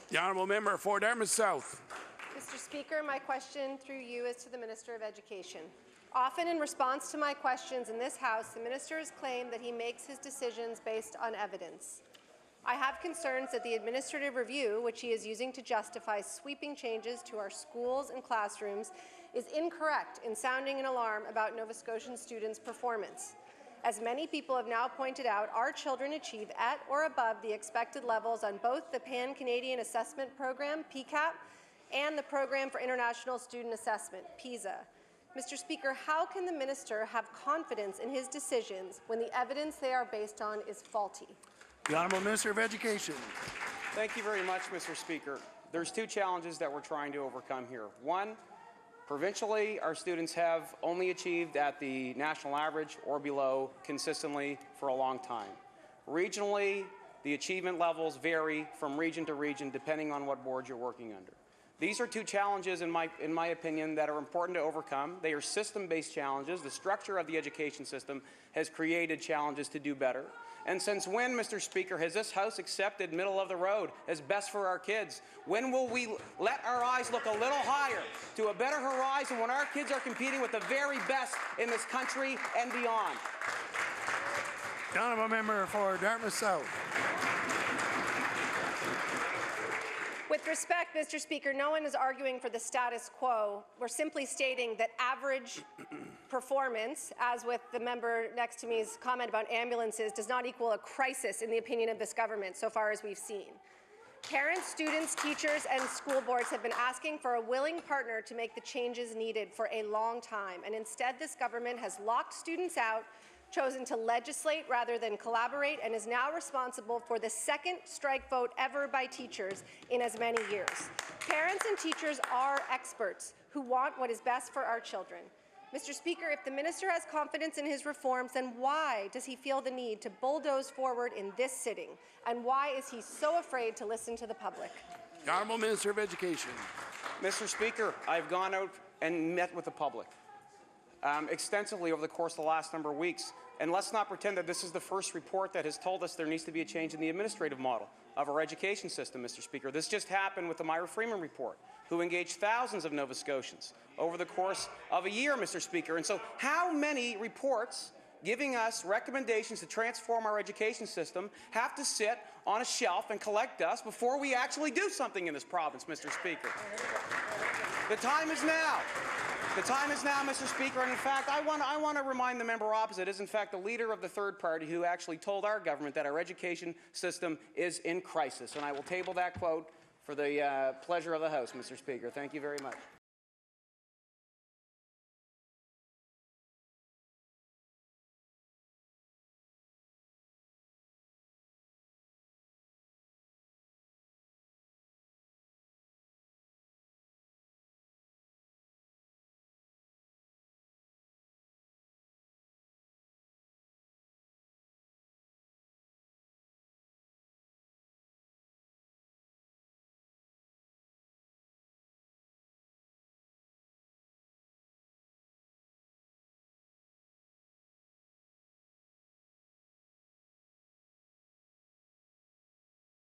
The honourable member for Dartmouth South. Mr. Speaker, my question through you is to the Minister of Education. Often in response to my questions in this House, the Minister has claimed that he makes his decisions based on evidence. I have concerns that the administrative review, which he is using to justify sweeping changes to our schools and classrooms, is incorrect in sounding an alarm about Nova Scotian students' performance. As many people have now pointed out, our children achieve at or above the expected levels on both the Pan-Canadian Assessment Program, PCAP, and the Program for International Student Assessment, PISA. Mr. Speaker, how can the minister have confidence in his decisions when the evidence they are based on is faulty? The Honourable Minister of Education. Thank you very much, Mr. Speaker. There's two challenges that we're trying to overcome here. One, provincially, our students have only achieved at the national average or below consistently for a long time. Regionally, the achievement levels vary from region to region depending on what board you're working under. These are two challenges, in my opinion, that are important to overcome. They are system-based challenges. The structure of the education system has created challenges to do better. And since when, Mr. Speaker, has this House accepted middle of the road as best for our kids? When will we let our eyes look a little higher to a better horizon when our kids are competing with the very best in this country and beyond? The honourable member for Dartmouth South. With respect, Mr. Speaker, no one is arguing for the status quo. We're simply stating that average performance, as with the member next to me's comment about ambulances, does not equal a crisis in the opinion of this government, so far as we've seen. Parents, students, teachers, and school boards have been asking for a willing partner to make the changes needed for a long time, and instead this government has locked students out, chosen to legislate rather than collaborate, and is now responsible for the second strike vote ever by teachers in as many years. Parents and teachers are experts who want what is best for our children. Mr. Speaker, if the minister has confidence in his reforms, then why does he feel the need to bulldoze forward in this sitting? And why is he so afraid to listen to the public? The Honourable Minister of Education. Mr. Speaker, I've gone out and met with the public extensively over the course of the last number of weeks. And let's not pretend that this is the first report that has told us there needs to be a change in the administrative model of our education system, Mr. Speaker. This just happened with the Myra Freeman report, who engaged thousands of Nova Scotians over the course of a year, Mr. Speaker. And so how many reports giving us recommendations to transform our education system have to sit on a shelf and collect dust before we actually do something in this province, Mr. Speaker? The time is now. The time is now, Mr. Speaker, and in fact, I want to remind the member opposite is in fact the leader of the third party who actually told our government that our education system is in crisis. And I will table that quote for the pleasure of the House, Mr. Speaker. Thank you very much.